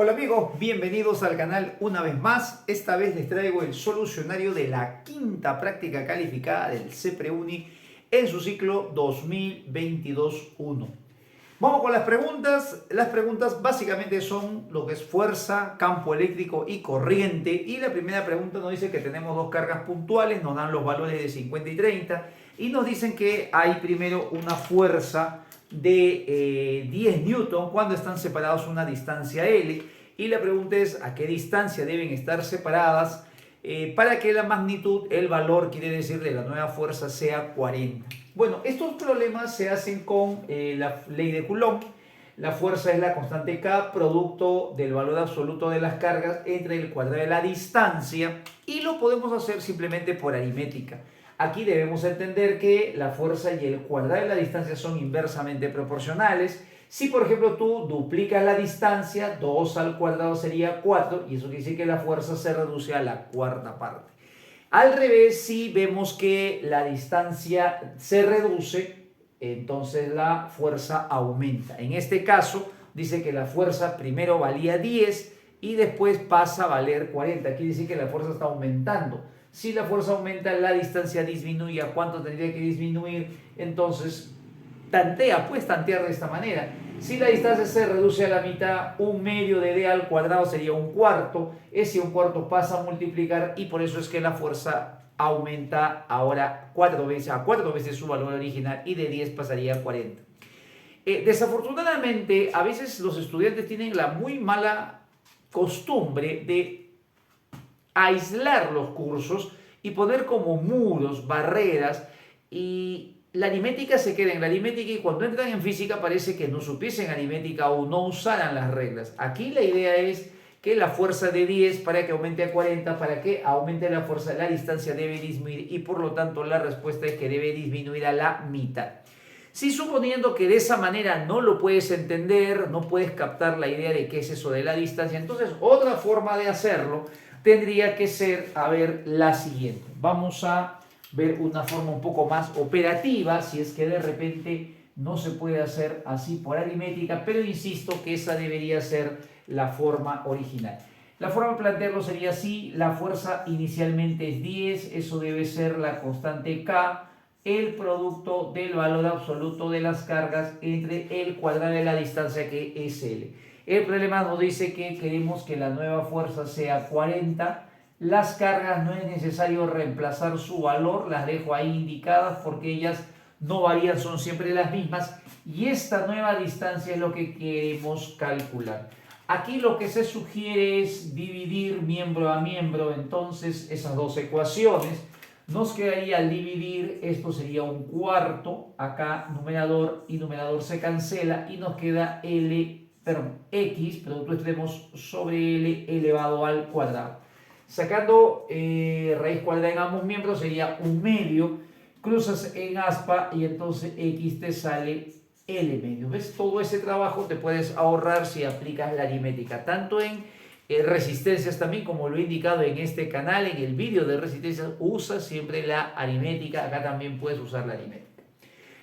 Hola amigos, bienvenidos al canal una vez más. Esta vez les traigo el solucionario de la quinta práctica calificada del CEPREUNI en su ciclo 2022-1. Vamos con las preguntas. Las preguntas básicamente son lo que es fuerza, campo eléctrico y corriente. Y la primera pregunta nos dice que tenemos dos cargas puntuales, nos dan los valores de 50 y 30 y nos dicen que hay primero una fuerza de 10 newton cuando están separados una distancia L. Y la pregunta es a qué distancia deben estar separadas para que la magnitud, el valor, quiere decir, de la nueva fuerza sea 40. Bueno, estos problemas se hacen con la ley de Coulomb. La fuerza es la constante K, producto del valor absoluto de las cargas entre el cuadrado de la distancia, y lo podemos hacer simplemente por aritmética. Aquí debemos entender que la fuerza y el cuadrado de la distancia son inversamente proporcionales. Si por ejemplo tú duplicas la distancia, 2 al cuadrado sería 4, y eso quiere decir que la fuerza se reduce a la cuarta parte. Al revés, si vemos que la distancia se reduce, entonces la fuerza aumenta. En este caso, dice que la fuerza primero valía 10 y después pasa a valer 40. Quiere decir que la fuerza está aumentando. Si la fuerza aumenta, la distancia disminuye. ¿A cuánto tendría que disminuir? Entonces, puedes tantear de esta manera. Si la distancia se reduce a la mitad, un medio de d al cuadrado sería un cuarto. Ese un cuarto pasa a multiplicar y por eso es que la fuerza aumenta ahora a 4 veces su valor original, y de 10 pasaría a 40. Desafortunadamente, a veces los estudiantes tienen la muy mala costumbre de aislar los cursos y poner como muros, barreras, y la aritmética se queda en la aritmética, y cuando entran en física parece que no supiesen aritmética o no usaran las reglas. Aquí la idea es que la fuerza de 10, para que aumente a 40, para que aumente la fuerza, la distancia debe disminuir, y por lo tanto la respuesta es que debe disminuir a la mitad. Si suponiendo que de esa manera no lo puedes entender, no puedes captar la idea de qué es eso de la distancia, entonces otra forma de hacerlo tendría que ser, a ver, la siguiente. Vamos a ver una forma un poco más operativa, si es que de repente no se puede hacer así por aritmética, pero insisto que esa debería ser la forma original. La forma de plantearlo sería así: la fuerza inicialmente es 10, eso debe ser la constante K, el producto del valor absoluto de las cargas entre el cuadrado de la distancia, que es L. El problema nos dice que queremos que la nueva fuerza sea 40. Las cargas no es necesario reemplazar su valor, las dejo ahí indicadas porque ellas no varían, son siempre las mismas. Y esta nueva distancia es lo que queremos calcular. Aquí lo que se sugiere es dividir miembro a miembro, entonces esas dos ecuaciones. Nos quedaría, al dividir, esto sería un cuarto, acá numerador y numerador se cancela y nos queda x, producto extremos sobre l elevado al cuadrado. Sacando raíz cuadrada en ambos miembros sería un medio, cruzas en aspa y entonces x te sale l medio. ¿Ves? Todo ese trabajo te puedes ahorrar si aplicas la aritmética, tanto en resistencias también, como lo he indicado en este canal, en el vídeo de resistencias, usa siempre la aritmética. Acá también puedes usar la aritmética.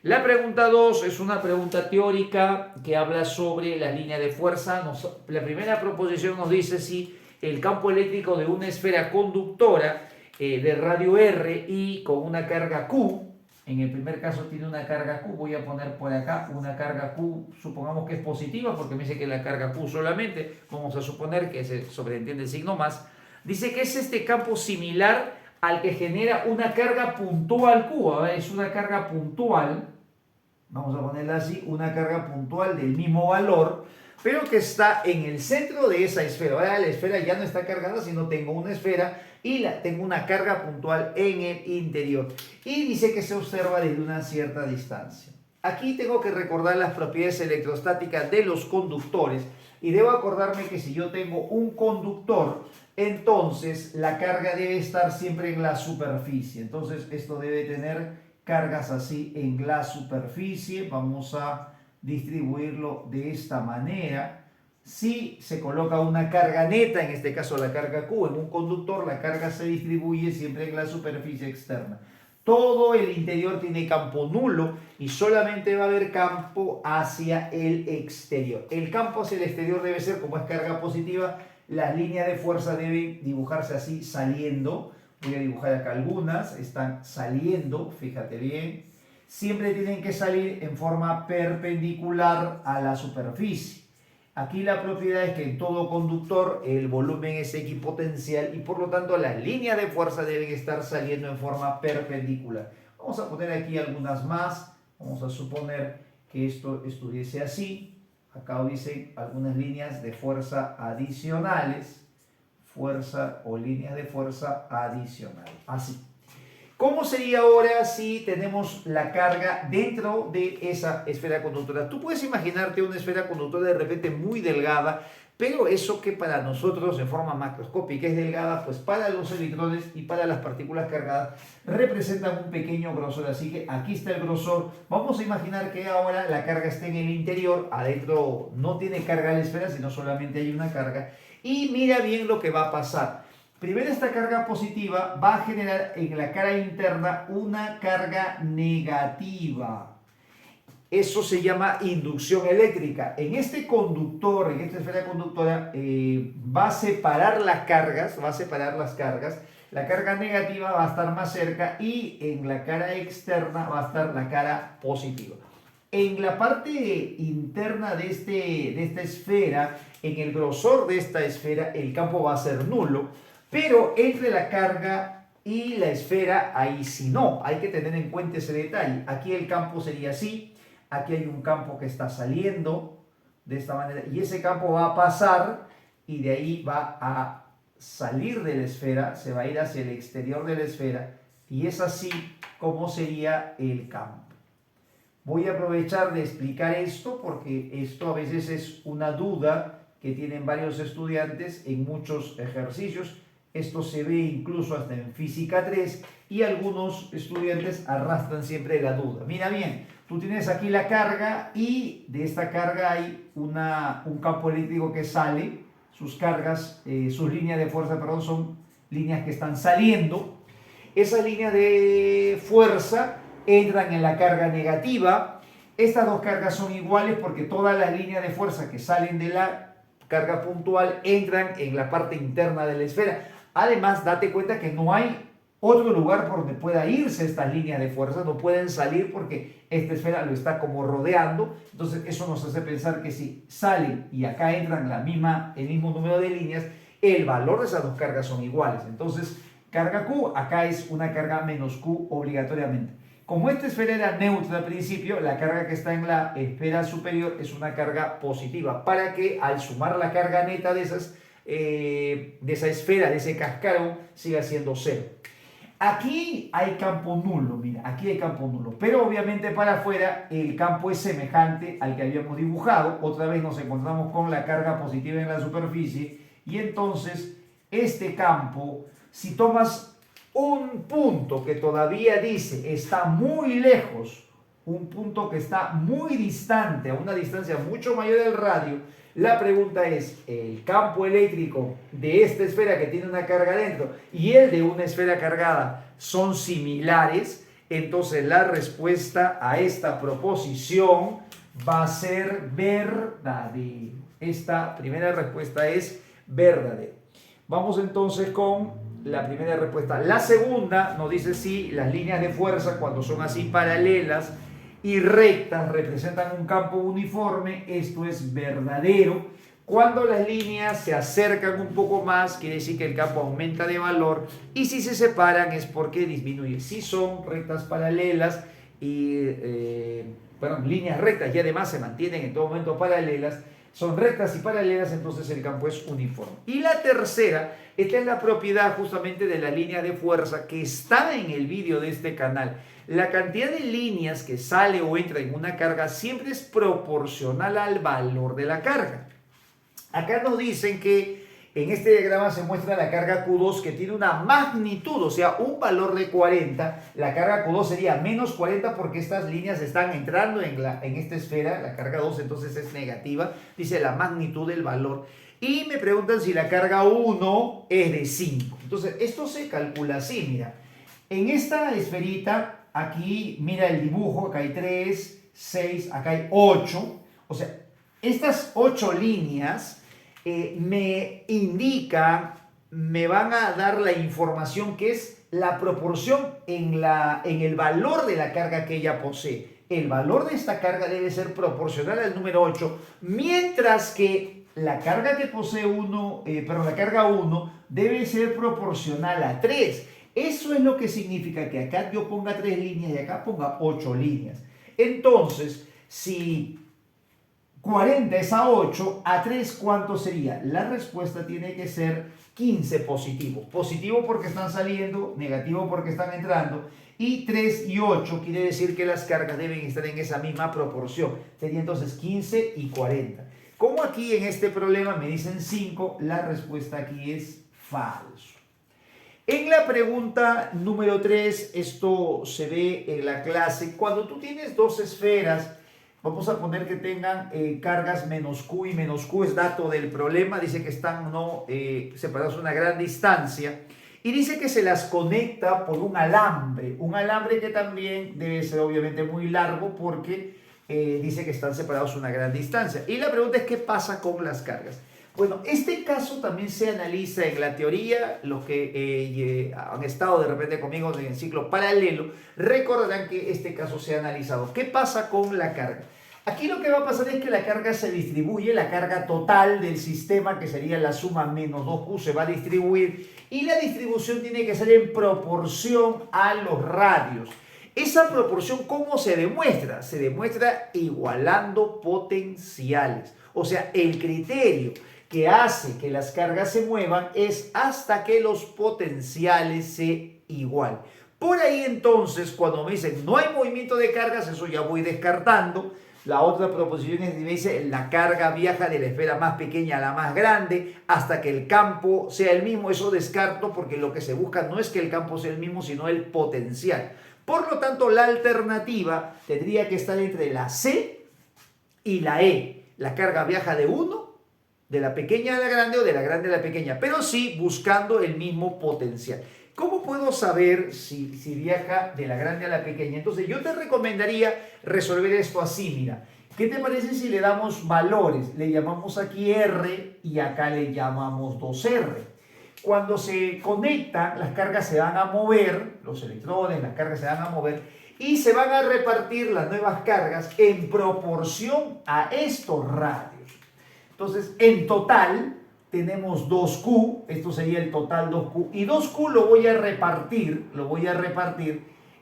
La pregunta 2 es una pregunta teórica que habla sobre la línea de fuerza. La primera proposición nos dice si el campo eléctrico de una esfera conductora de radio R y con una carga Q, en el primer caso tiene una carga Q, voy a poner por acá una carga Q, supongamos que es positiva porque me dice que la carga Q solamente, vamos a suponer que se sobreentiende el signo más, dice que es este campo similar al que genera una carga puntual Q. A ver, es una carga puntual, vamos a ponerla así, una carga puntual del mismo valor, pero que está en el centro de esa esfera. Ahora la esfera ya no está cargada, sino tengo una esfera y tengo una carga puntual en el interior. Y dice que se observa desde una cierta distancia. Aquí tengo que recordar las propiedades electrostáticas de los conductores, y debo acordarme que si yo tengo un conductor, entonces la carga debe estar siempre en la superficie. Entonces esto debe tener cargas así en la superficie. Vamos a distribuirlo de esta manera. Si se coloca una carga neta, en este caso la carga Q, en un conductor, la carga se distribuye siempre en la superficie externa. Todo el interior tiene campo nulo y solamente va a haber campo hacia el exterior. El campo hacia el exterior debe ser, como es carga positiva, las líneas de fuerza deben dibujarse así, saliendo. Voy a dibujar acá algunas, están saliendo, fíjate bien. Siempre tienen que salir en forma perpendicular a la superficie. Aquí la propiedad es que en todo conductor el volumen es equipotencial y por lo tanto las líneas de fuerza deben estar saliendo en forma perpendicular. Vamos a poner aquí algunas más. Vamos a suponer que esto estuviese así. Acá dicen algunas líneas de fuerza adicionales. Fuerza o líneas de fuerza adicionales. Así. ¿Cómo sería ahora si tenemos la carga dentro de esa esfera conductora? Tú puedes imaginarte una esfera conductora de repente muy delgada, pero eso que para nosotros en forma macroscópica es delgada, pues para los electrones y para las partículas cargadas representan un pequeño grosor. Así que aquí está el grosor. Vamos a imaginar que ahora la carga está en el interior, adentro no tiene carga la esfera, sino solamente hay una carga. Y mira bien lo que va a pasar. Primero, esta carga positiva va a generar en la cara interna una carga negativa. Eso se llama inducción eléctrica. En este conductor, en esta esfera conductora, va a separar las cargas, La carga negativa va a estar más cerca y en la cara externa va a estar la cara positiva. En la parte interna de esta esfera, en el grosor de esta esfera, el campo va a ser nulo. Pero entre la carga y la esfera, ahí sí no. Hay que tener en cuenta ese detalle. Aquí el campo sería así. Aquí hay un campo que está saliendo de esta manera. Y ese campo va a pasar y de ahí va a salir de la esfera. Se va a ir hacia el exterior de la esfera. Y es así como sería el campo. Voy a aprovechar de explicar esto porque esto a veces es una duda que tienen varios estudiantes en muchos ejercicios. Esto se ve incluso hasta en física 3 y algunos estudiantes arrastran siempre la duda. Mira bien, tú tienes aquí la carga y de esta carga hay un campo eléctrico que sale. Sus cargas, sus líneas de fuerza, perdón, son líneas que están saliendo. Esas líneas de fuerza entran en la carga negativa. Estas dos cargas son iguales porque todas las líneas de fuerza que salen de la carga puntual entran en la parte interna de la esfera. Además, date cuenta que no hay otro lugar por donde pueda irse estas líneas de fuerza, no pueden salir porque esta esfera lo está como rodeando. Entonces eso nos hace pensar que si salen y acá entran el mismo número de líneas, el valor de esas dos cargas son iguales. Entonces, carga Q, acá es una carga menos Q obligatoriamente. Como esta esfera era neutra al principio, la carga que está en la esfera superior es una carga positiva, para que al sumar la carga neta de esa esfera, de ese cascarón, siga siendo cero. Aquí hay campo nulo, mira, aquí hay campo nulo, pero obviamente para afuera el campo es semejante al que habíamos dibujado. Otra vez nos encontramos con la carga positiva en la superficie y entonces este campo, si tomas un punto que todavía dice está muy lejos, un punto que está muy distante, a una distancia mucho mayor del radio, la pregunta es, ¿el campo eléctrico de esta esfera que tiene una carga dentro y el de una esfera cargada son similares? Entonces la respuesta a esta proposición va a ser verdadero. Esta primera respuesta es verdadera. Vamos entonces con la primera respuesta. La segunda nos dice si las líneas de fuerza, cuando son así paralelas y rectas, representan un campo uniforme. Esto es verdadero. Cuando las líneas se acercan un poco más, quiere decir que el campo aumenta de valor, y si se separan es porque disminuye. Si son rectas paralelas y líneas rectas y además se mantienen en todo momento paralelas, son rectas y paralelas, entonces el campo es uniforme. Y la tercera, esta es la propiedad justamente de la línea de fuerza que está en el vídeo de este canal. La cantidad de líneas que sale o entra en una carga siempre es proporcional al valor de la carga. Acá nos dicen que en este diagrama se muestra la carga Q2 que tiene una magnitud, o sea, un valor de 40. La carga Q2 sería menos 40 porque estas líneas están entrando en esta esfera. La carga 2 entonces es negativa, dice la magnitud del valor. Y me preguntan si la carga 1 es de 5. Entonces, esto se calcula así, mira. En esta esferita, aquí mira el dibujo, acá hay 3, 6, acá hay 8. O sea, estas 8 líneas me indican, me van a dar la información que es la proporción en el valor de la carga que ella posee. El valor de esta carga debe ser proporcional al número 8, mientras que la carga que posee la carga 1 debe ser proporcional a 3. Eso es lo que significa que acá yo ponga 3 líneas y acá ponga 8 líneas. Entonces, si 40 es a 8, a 3, ¿cuánto sería? La respuesta tiene que ser 15 positivo. Positivo porque están saliendo, negativo porque están entrando. Y 3 y 8 quiere decir que las cargas deben estar en esa misma proporción. Sería entonces 15 y 40. Como aquí en este problema me dicen 5, la respuesta aquí es falso. En la pregunta número 3, esto se ve en la clase. Cuando tú tienes dos esferas, vamos a poner que tengan cargas menos Q y menos Q es dato del problema. Dice que están separados a una gran distancia. Y dice que se las conecta por un alambre que también debe ser obviamente muy largo porque dice que están separados a una gran distancia. Y la pregunta es, ¿qué pasa con las cargas? Bueno, este caso también se analiza en la teoría. Los que han estado de repente conmigo en el ciclo paralelo recordarán que este caso se ha analizado. ¿Qué pasa con la carga? Aquí lo que va a pasar es que la carga se distribuye, la carga total del sistema, que sería la suma menos 2Q, se va a distribuir y la distribución tiene que ser en proporción a los radios. Esa proporción, ¿cómo se demuestra? Se demuestra igualando potenciales. O sea, el criterio que hace que las cargas se muevan es hasta que los potenciales se igualen. Por ahí entonces, cuando me dicen no hay movimiento de cargas, eso ya voy descartando. La otra proposición es, me dice, la carga viaja de la esfera más pequeña a la más grande hasta que el campo sea el mismo. Eso descarto porque lo que se busca no es que el campo sea el mismo, sino el potencial. Por lo tanto, la alternativa tendría que estar entre la C y la E. La carga viaja de 1, de la pequeña a la grande o de la grande a la pequeña, pero sí buscando el mismo potencial. ¿Cómo puedo saber si viaja de la grande a la pequeña? Entonces yo te recomendaría resolver esto así, mira. ¿Qué te parece si le damos valores? Le llamamos aquí R y acá le llamamos 2R. Cuando se conectan, las cargas se van a mover, los electrones, las cargas se van a mover y se van a repartir las nuevas cargas en proporción a estos radios. Entonces, en total tenemos 2Q, esto sería el total 2Q, y 2Q lo voy a repartir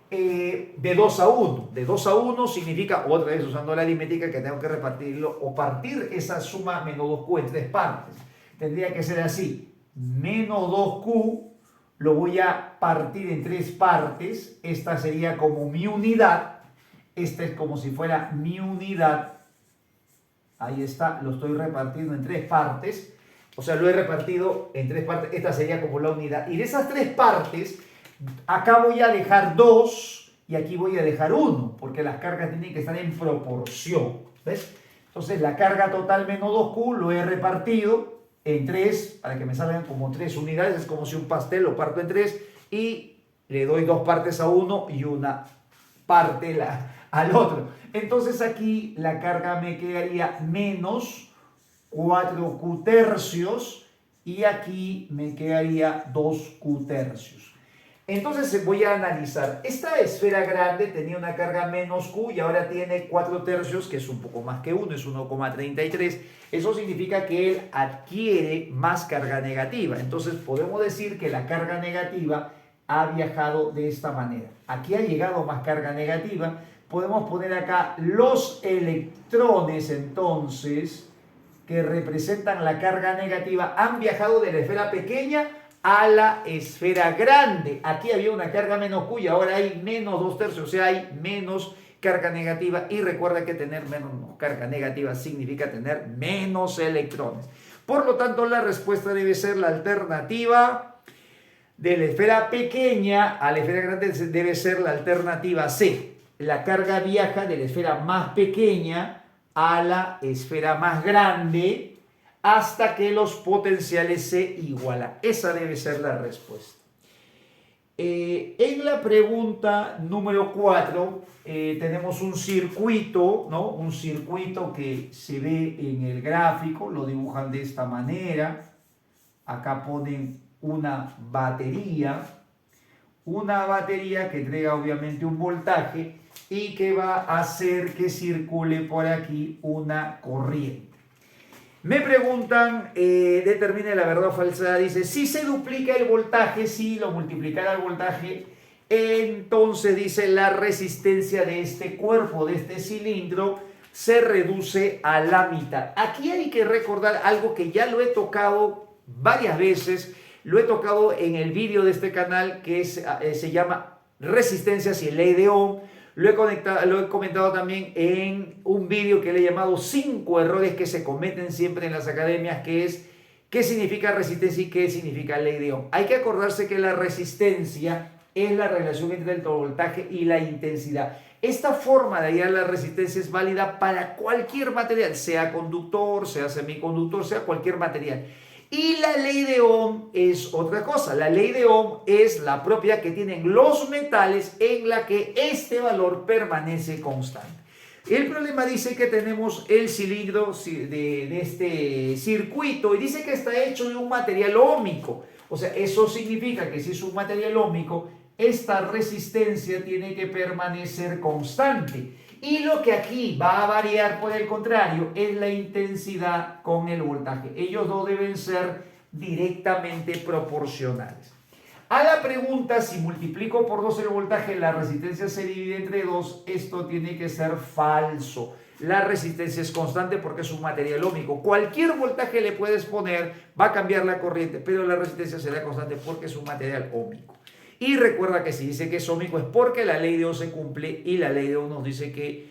de 2 a 1. De 2 a 1 significa, otra vez usando la aritmética, que tengo que repartirlo o partir esa suma menos 2Q en 3 partes. Tendría que ser así, menos 2Q lo voy a partir en 3 partes, esta sería como mi unidad, esta es como si fuera mi unidad. Ahí está, lo estoy repartiendo en 3 partes. O sea, lo he repartido en 3 partes. Esta sería como la unidad. Y de esas 3 partes, acá voy a dejar 2 y aquí voy a dejar 1. Porque las cargas tienen que estar en proporción. ¿Ves? Entonces, la carga total menos 2Q lo he repartido en 3 para que me salgan como 3 unidades. Es como si un pastel lo parto en 3 y le doy 2 partes a uno y una parte al otro. Entonces aquí la carga me quedaría menos 4Q tercios y aquí me quedaría 2Q tercios. Entonces voy a analizar. Esta esfera grande tenía una carga menos Q y ahora tiene 4 tercios, que es un poco más que 1, es 1,33. Eso significa que él adquiere más carga negativa. Entonces podemos decir que la carga negativa ha viajado de esta manera. Aquí ha llegado más carga negativa. Podemos poner acá los electrones entonces que representan la carga negativa han viajado de la esfera pequeña a la esfera grande. Aquí había una carga menos Q y ahora hay menos 2 tercios, o sea, hay menos carga negativa. Y recuerda que tener menos carga negativa significa tener menos electrones. Por lo tanto, la respuesta debe ser la alternativa de la esfera pequeña a la esfera grande, debe ser la alternativa C. La carga viaja de la esfera más pequeña a la esfera más grande hasta que los potenciales se igualan. Esa debe ser la respuesta. En la pregunta número 4 tenemos un circuito, ¿no? Un circuito que se ve en el gráfico, lo dibujan de esta manera. Acá ponen una batería que entrega obviamente un voltaje y que va a hacer que circule por aquí una corriente. Me preguntan, determine la verdad o falsedad. Dice, si se duplica el voltaje, si lo multiplicara el voltaje, entonces dice la resistencia de este cuerpo, de este cilindro, se reduce a la mitad. Aquí hay que recordar algo que ya lo he tocado varias veces, lo he tocado en el vídeo de este canal que se llama Resistencias y Ley de Ohm. Lo he comentado también en un vídeo que le he llamado 5 errores que se cometen siempre en las academias, que es qué significa resistencia y qué significa ley de Ohm. Hay que acordarse que la resistencia es la relación entre el voltaje y la intensidad. Esta forma de hallar la resistencia es válida para cualquier material, sea conductor, sea semiconductor, sea cualquier material. Y la ley de Ohm es otra cosa. La ley de Ohm es la propiedad que tienen los metales en la que este valor permanece constante. El problema dice que tenemos el cilindro de este circuito y dice que está hecho de un material óhmico. O sea, eso significa que si es un material óhmico, esta resistencia tiene que permanecer constante. Y lo que aquí va a variar, por el contrario, es la intensidad con el voltaje. Ellos dos deben ser directamente proporcionales. A la pregunta, si multiplico por 2 el voltaje, la resistencia se divide entre 2, esto tiene que ser falso. La resistencia es constante porque es un material óhmico. Cualquier voltaje le puedes poner, va a cambiar la corriente, pero la resistencia será constante porque es un material óhmico. Y recuerda que si dice que es óhmico es porque la ley de Ohm se cumple y la ley de Ohm nos dice que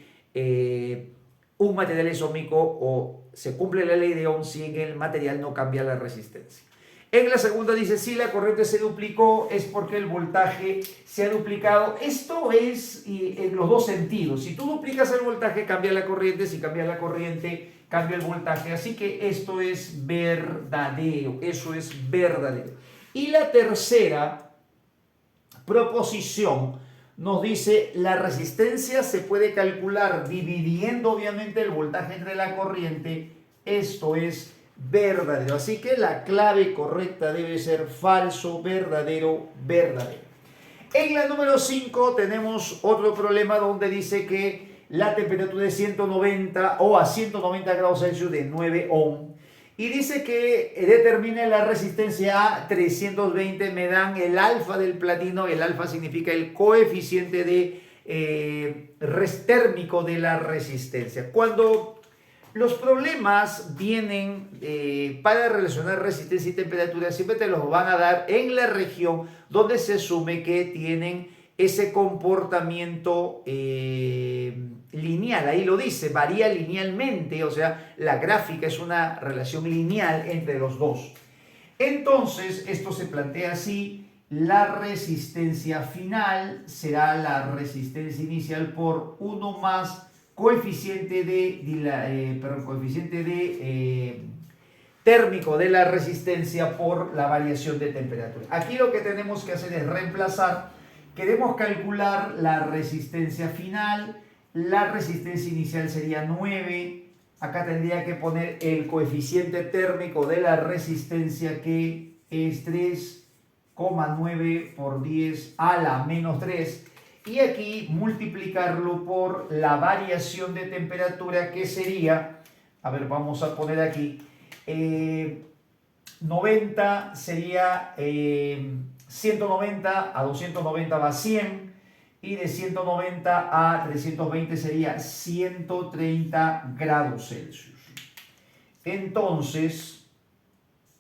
un material es óhmico o se cumple la ley de Ohm si en el material no cambia la resistencia. En la segunda dice si la corriente se duplicó es porque el voltaje se ha duplicado. Esto es en los dos sentidos. Si tú duplicas el voltaje cambia la corriente, si cambia la corriente cambia el voltaje. Así que esto es verdadero, eso es verdadero. Y la tercera proposición nos dice la resistencia se puede calcular dividiendo obviamente el voltaje entre la corriente. Esto es verdadero. Así que la clave correcta debe ser falso, verdadero, verdadero. En la número 5 tenemos otro problema donde dice que la temperatura es 190 o a 190 grados Celsius de 9 ohm. Y dice que determine la resistencia a 320, me dan el alfa del platino, el alfa significa el coeficiente de térmico de la resistencia. Cuando los problemas vienen para relacionar resistencia y temperatura, siempre te los van a dar en la región donde se asume que tienen ese comportamiento lineal. Ahí lo dice, varía linealmente, o sea, la gráfica es una relación lineal entre los dos. Entonces, esto se plantea así. La resistencia final será la resistencia inicial por 1 más coeficiente térmico de la resistencia por la variación de temperatura. Aquí lo que tenemos que hacer es reemplazar. Queremos calcular la resistencia final. La resistencia inicial sería 9. Acá tendría que poner el coeficiente térmico de la resistencia, que es 3,9 por 10 a la menos 3. Y aquí multiplicarlo por la variación de temperatura, que sería, a ver, vamos a poner aquí, 90 sería 190 a 290 va 100, y de 190 a 320 sería 130 grados Celsius. Entonces,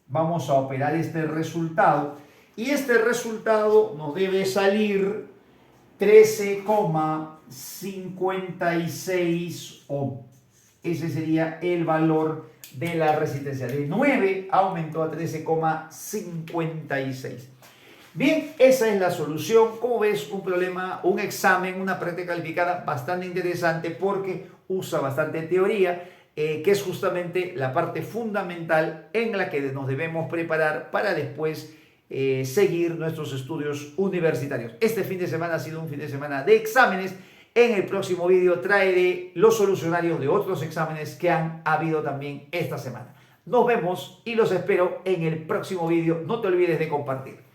vamos a operar este resultado, y este resultado nos debe salir 13,56 ohm. Ese sería el valor de la resistencia. De 9 aumentó a 13,56. Bien, esa es la solución. Como ves, un problema, un examen, una práctica calificada bastante interesante porque usa bastante teoría, que es justamente la parte fundamental en la que nos debemos preparar para después seguir nuestros estudios universitarios. Este fin de semana ha sido un fin de semana de exámenes. En el próximo vídeo traeré los solucionarios de otros exámenes que han habido también esta semana. Nos vemos y los espero en el próximo vídeo. No te olvides de compartir.